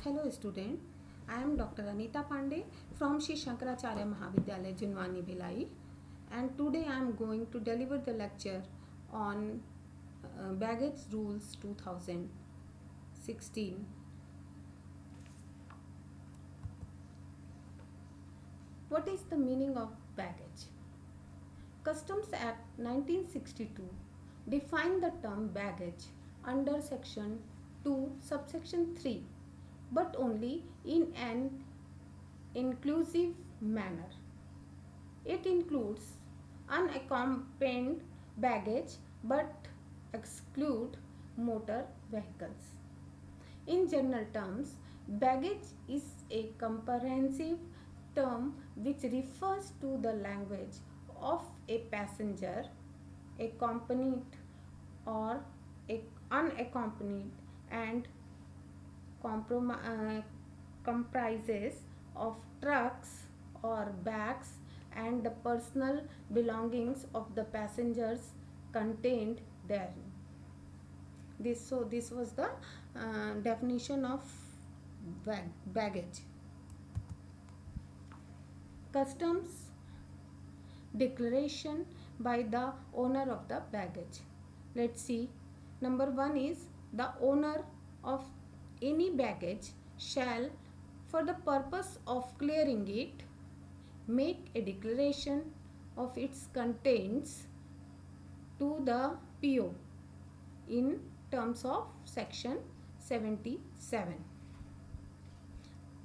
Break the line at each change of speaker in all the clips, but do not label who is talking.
Hello student, I am Dr. Anita Pandey from Shri Shankaracharya Mahavidyalaya Junwani Bhilai, and today I am going to deliver the lecture on Baggage Rules 2016. What is the meaning of baggage? Customs Act 1962 defined the term baggage under section 2 subsection 3 but only in an inclusive manner. It includes unaccompanied baggage but exclude motor vehicles. In general terms, baggage is a comprehensive term which refers to the language of a passenger accompanied or unaccompanied and comprises of trucks or bags and the personal belongings of the passengers contained therein. This was the definition of baggage. Customs declaration by the owner of the baggage. Let's see. Number 1 is the owner of any baggage shall, for the purpose of clearing it, make a declaration of its contents to the PO in terms of section 77.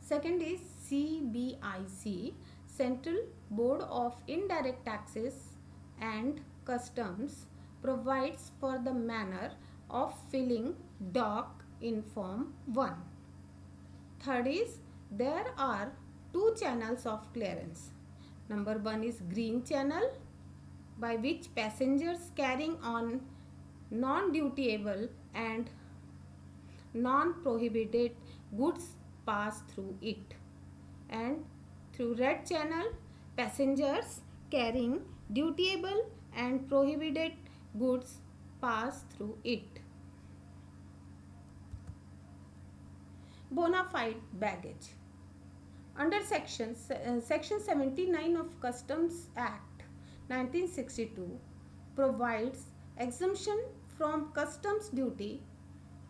Second is CBIC, Central Board of Indirect Taxes and Customs, provides for the manner of filling doc in Form 1. Third is there are two channels of clearance. Number 1 is green channel, by which passengers carrying on non-dutiable and non-prohibited goods pass through it, and through red channel passengers carrying dutiable and prohibited goods pass through it. Bona fide baggage. Under section 79 of Customs Act 1962 provides exemption from customs duty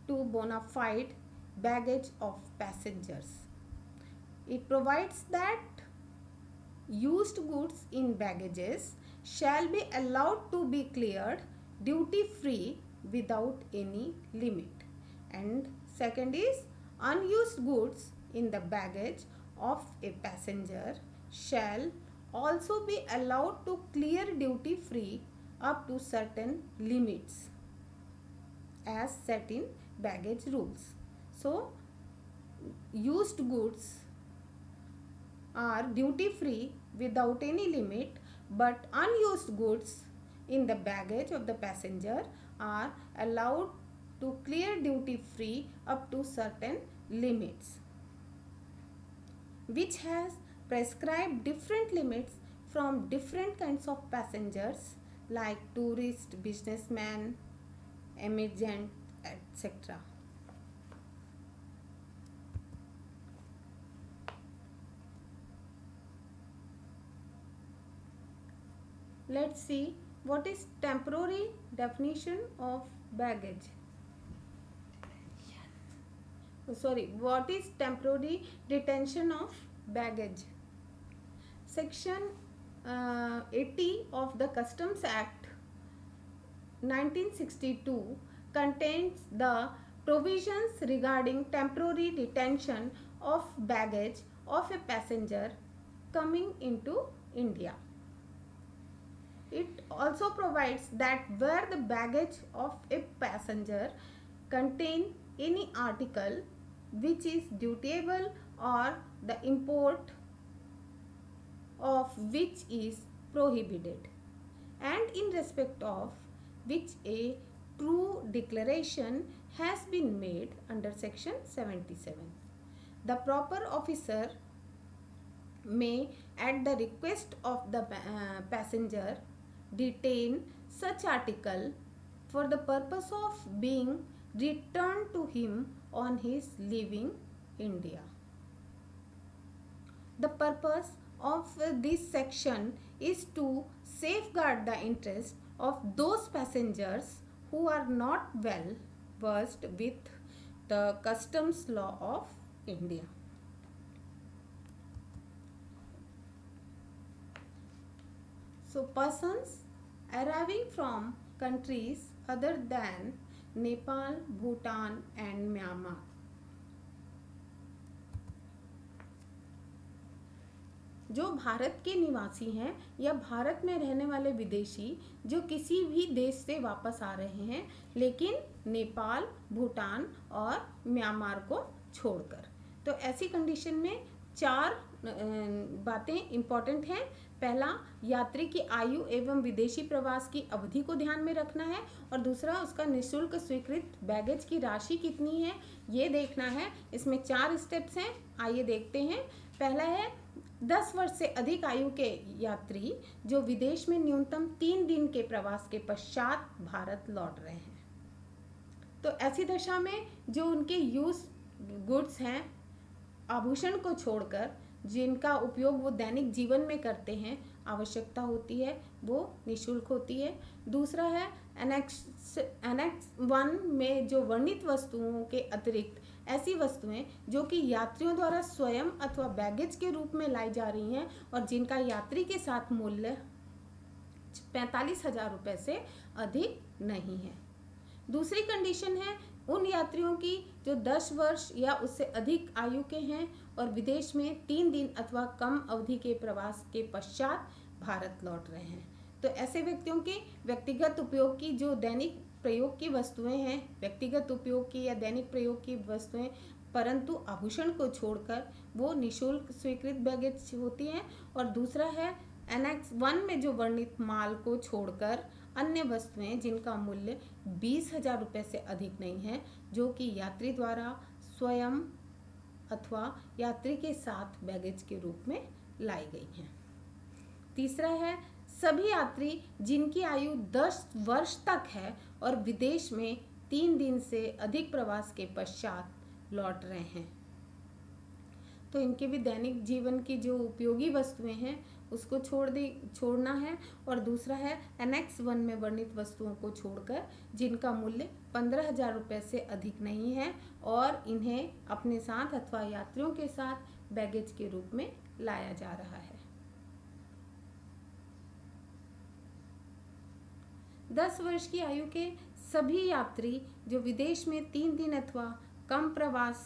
to bona fide baggage of passengers. It provides that used goods in baggages shall be allowed to be cleared duty free without any limit. And second is unused goods in the baggage of a passenger shall also be allowed to clear duty free up to certain limits as set in baggage rules. So, used goods are duty free without any limit, but unused goods in the baggage of the passenger are allowed to clear duty free up to certain limits, which has prescribed different limits from different kinds of passengers like tourist, businessman, emigrant, etc. Let's see what is temporary definition of baggage. What is temporary detention of baggage? Section 80 of the Customs Act 1962 contains the provisions regarding temporary detention of baggage of a passenger coming into India. It also provides that where the baggage of a passenger contain any article which is dutiable or the import of which is prohibited, and in respect of which a true declaration has been made under section 77. The proper officer may, at the request of the passenger, detain such article for the purpose of being returned to him on his leaving India. The purpose of this section is to safeguard the interest of those passengers who are not well versed with the customs law of India. So persons arriving from countries other than Nepal, Bhutan and Myanmar. जो भारत के निवासी हैं या भारत में रहने वाले विदेशी जो किसी भी देश से वापस आ रहे हैं लेकिन नेपाल, भूटान और म्यांमार को छोड़कर, तो ऐसी कंडीशन में चार बातें इम्पॉर्टेंट हैं। पहला, यात्री की आयु एवं विदेशी प्रवास की अवधि को ध्यान में रखना है, और दूसरा, उसका निःशुल्क स्वीकृत बैगेज की राशि कितनी है ये देखना है। इसमें 4 स्टेप्स हैं, आइए देखते हैं। पहला है 10 वर्ष से अधिक आयु के यात्री जो विदेश में न्यूनतम 3 दिन के प्रवास के पश्चात भारत लौट रहे हैं। तो ऐसी दशा में जो उनके यूज गुड्स हैं, आभूषण को छोड़कर जिनका उपयोग वो दैनिक जीवन में करते हैं, आवश्यकता होती है, वो निःशुल्क होती है। दूसरा है एनेक्स 1 में जो वर्णित वस्तुओं के अतिरिक्त ऐसी वस्तुएं जो कि यात्रियों द्वारा स्वयं अथवा बैगेज के रूप में लाई जा रही हैं और जिनका यात्री के साथ मूल्य 45,000 रुपये से अधिक नहीं है। दूसरी कंडीशन है उन यात्रियों की जो 10 वर्ष या उससे अधिक आयु के हैं और विदेश में 3 दिन अथवा कम अवधि के प्रवास के पश्चात भारत लौट रहे हैं। तो ऐसे व्यक्तियों के व्यक्तिगत उपयोग की जो दैनिक प्रयोग की वस्तुएं हैं, व्यक्तिगत उपयोग की या दैनिक प्रयोग की वस्तुएं, परंतु आभूषण को छोड़कर वो निःशुल्क स्वीकृत बैगेज होती हैं। और दूसरा है एनेक्स 1 में जो वर्णित माल को छोड़कर अन्य वस्तुएं जिनका मूल्य 20,000 रुपये से अधिक नहीं है, जो कि यात्री द्वारा स्वयं अथवा यात्री के साथ बैगेज के रूप में लाई गई हैं। तीसरा है सभी यात्री जिनकी आयु 10 वर्ष तक है और विदेश में 3 दिन से अधिक प्रवास के पश्चात लौट रहे हैं, तो इनके भी दैनिक जीवन की जो उपयोगी वस्तुएं हैं उसको छोड़ना है। और दूसरा है एनेक्स 1 में वर्णित वस्तुओं को छोड़कर जिनका मूल्य 15,000 रुपये से अधिक नहीं है और इन्हें अपने साथ अथवा यात्रियों के साथ बैगेज के रूप में लाया जा रहा है। 10 वर्ष की आयु के सभी यात्री जो विदेश में 3 दिन अथवा कम प्रवास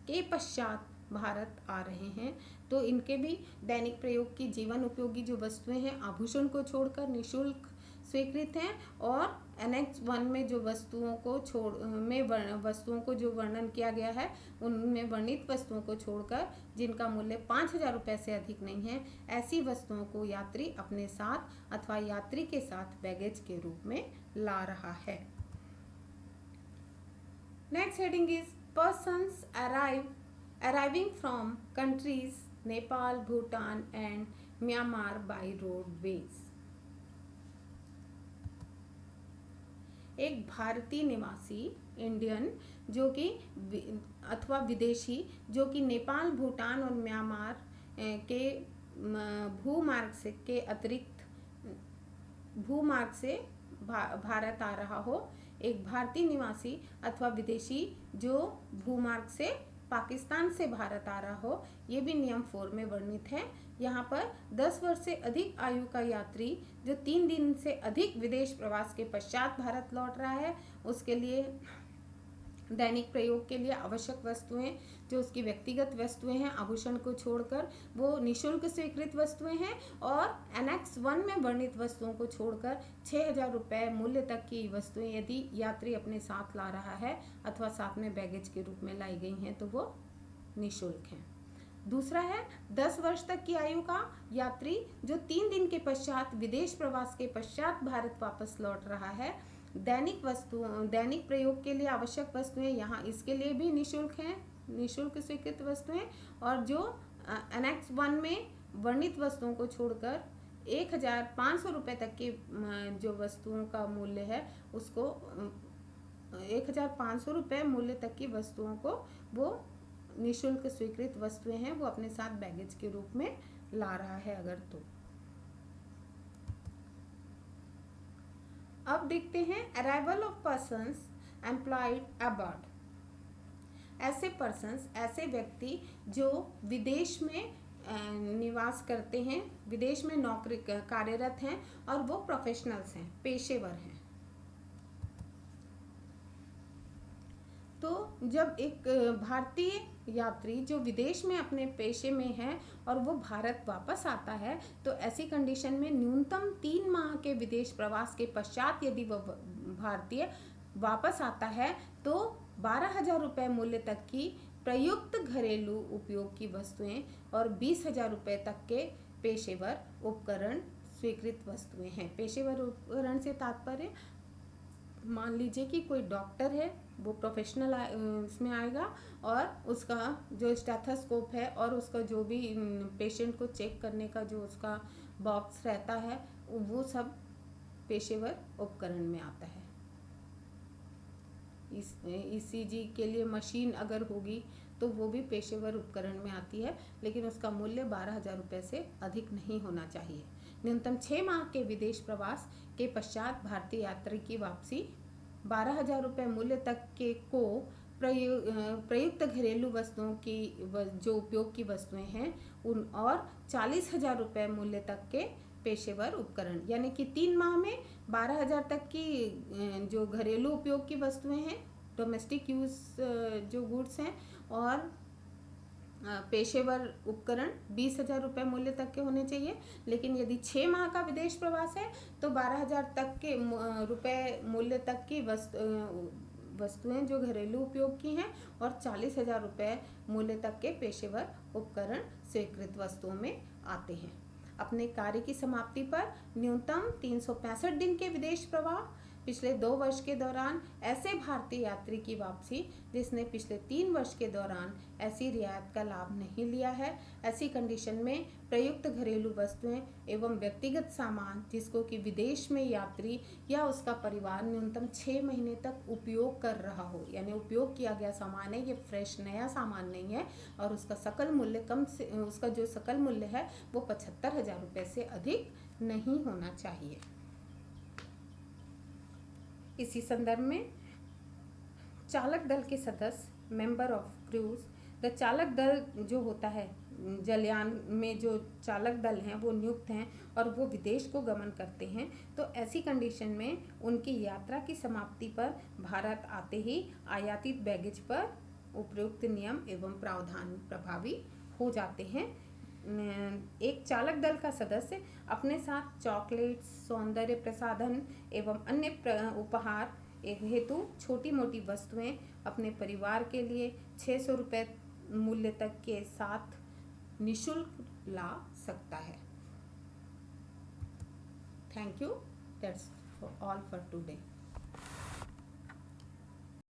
के पश्चात भारत आ रहे हैं, तो इनके भी दैनिक प्रयोग की जीवन उपयोगी जो वस्तुएं हैं आभूषण को छोड़कर निःशुल्क स्वीकृत हैं। और एनेक्स 1 में जो वस्तुओं को जो वर्णन किया गया है उनमें वर्णित वस्तुओं को छोड़कर जिनका मूल्य 5,000 रुपये से अधिक नहीं है, ऐसी वस्तुओं को यात्री अपने साथ अथवा यात्री के साथ बैगेज के रूप में ला रहा है। Next heading is persons arriving from countries Nepal, Bhutan and Myanmar by roadways। एक भारतीय निवासी इंडियन जो कि अथवा विदेशी जो कि नेपाल, भूटान और म्यांमार के भूमार्ग से के अतिरिक्त भूमार्ग से भारत आ रहा हो, एक भारतीय निवासी अथवा विदेशी जो भूमार्ग से पाकिस्तान से भारत आ रहा हो, ये भी नियम 4 में वर्णित है। यहाँ पर 10 वर्ष से अधिक आयु का यात्री जो 3 दिन से अधिक विदेश प्रवास के पश्चात भारत लौट रहा है, उसके लिए दैनिक प्रयोग के लिए आवश्यक वस्तुएं जो उसकी व्यक्तिगत वस्तुएं हैं आभूषण को छोड़कर वो निःशुल्क स्वीकृत वस्तुएं हैं। और एनेक्स 1 में वर्णित वस्तुओं को छोड़कर 6,000 रुपये मूल्य तक की वस्तुएं यदि यात्री अपने साथ ला रहा है अथवा साथ में बैगेज के रूप में लाई गई हैं तो वो निःशुल्क हैं। दूसरा है 10 वर्ष तक की आयु का यात्री जो 3 दिन के पश्चात विदेश प्रवास के पश्चात भारत वापस लौट रहा है, दैनिक प्रयोग के लिए आवश्यक वस्तुएं यहाँ इसके लिए भी निःशुल्क हैं, निःशुल्क स्वीकृत वस्तुएं। और जो एनेक्स 1 में वर्णित वस्तुओं को छोड़कर 1,500 रुपये तक की जो वस्तुओं का मूल्य है उसको 1,500 रुपये मूल्य तक की वस्तुओं को वो निशुल्क स्वीकृत वस्तुएं हैं वो अपने साथ बैगेज के रूप में ला रहा है अगर तो। अब देखते हैं arrival of persons employed abroad. ऐसे पर्सन्स, ऐसे व्यक्ति जो विदेश में निवास करते हैं, विदेश में नौकरी कार्यरत हैं और वो प्रोफेशनल्स हैं, पेशेवर हैं। तो जब एक भारतीय यात्री जो विदेश में अपने पेशे में है और वो भारत वापस आता है, तो ऐसी कंडीशन में न्यूनतम 3 माह के विदेश प्रवास के पश्चात यदि वह भारतीय वापस आता है तो 12,000 रुपये मूल्य तक की प्रयुक्त घरेलू उपयोग की वस्तुएं और 20,000 रुपये तक के पेशेवर उपकरण स्वीकृत वस्तुएं हैं। पेशेवर उपकरण से तात्पर्य, मान लीजिए कि कोई डॉक्टर है, वो प्रोफेशनल इसमें आएगा और उसका जो स्टेथोस्कोप है और उसका जो भी पेशेंट को चेक करने का जो उसका बॉक्स रहता है वो सब पेशेवर उपकरण में आता है। ECG के लिए मशीन अगर होगी तो वो भी पेशेवर उपकरण में आती है, लेकिन उसका मूल्य 12,000 रुपये से अधिक नहीं होना चाहिए। न्यूनतम 6 माह के विदेश प्रवास के पश्चात भारतीय यात्री की वापसी 12,000 रुपये मूल्य तक के को प्रयुक्त घरेलू वस्तुओं की जो उपयोग की वस्तुएं हैं उन और 40,000 रुपये मूल्य तक के पेशेवर उपकरण, यानी कि 3 माह में 12,000 तक की जो घरेलू उपयोग की वस्तुएं हैं, डोमेस्टिक यूज जो गुड्स हैं, और पेशेवर उपकरण 20,000 रुपये मूल्य तक के होने चाहिए। लेकिन यदि 6 माह का विदेश प्रवास है तो 12,000 तक के रुपये मूल्य तक की वस्तुएं जो घरेलू उपयोग की हैं और 40,000 रुपये मूल्य तक के पेशेवर उपकरण स्वीकृत वस्तुओं में आते हैं। अपने कार्य की समाप्ति पर न्यूनतम 365 दिन के विदेश प्रवाह पिछले 2 वर्ष के दौरान ऐसे भारतीय यात्री की वापसी जिसने पिछले 3 वर्ष के दौरान ऐसी रियायत का लाभ नहीं लिया है। ऐसी कंडीशन में प्रयुक्त घरेलू वस्तुएं एवं व्यक्तिगत सामान जिसको कि विदेश में यात्री या उसका परिवार न्यूनतम 6 महीने तक उपयोग कर रहा हो, यानी उपयोग किया गया सामान है, ये फ्रेश नया सामान नहीं है, और उसका सकल मूल्य उसका जो सकल मूल्य है वो 75,000 रुपये से अधिक नहीं होना चाहिए। इसी संदर्भ में चालक दल के सदस्य, मेंबर ऑफ क्रूज, द चालक दल जो होता है, जलयान में जो चालक दल हैं वो नियुक्त हैं और वो विदेश को गमन करते हैं। तो ऐसी कंडीशन में उनकी यात्रा की समाप्ति पर भारत आते ही आयातित बैगेज पर उपयुक्त नियम एवं प्रावधान प्रभावी हो जाते हैं। एक चालक दल का सदस्य अपने साथ चॉकलेट्स, सौंदर्य प्रसाधन एवं अन्य उपहार हेतु छोटी मोटी वस्तुएं अपने परिवार के लिए 600 रुपये मूल्य तक के साथ निःशुल्क ला सकता है। Thank you, that's all for today.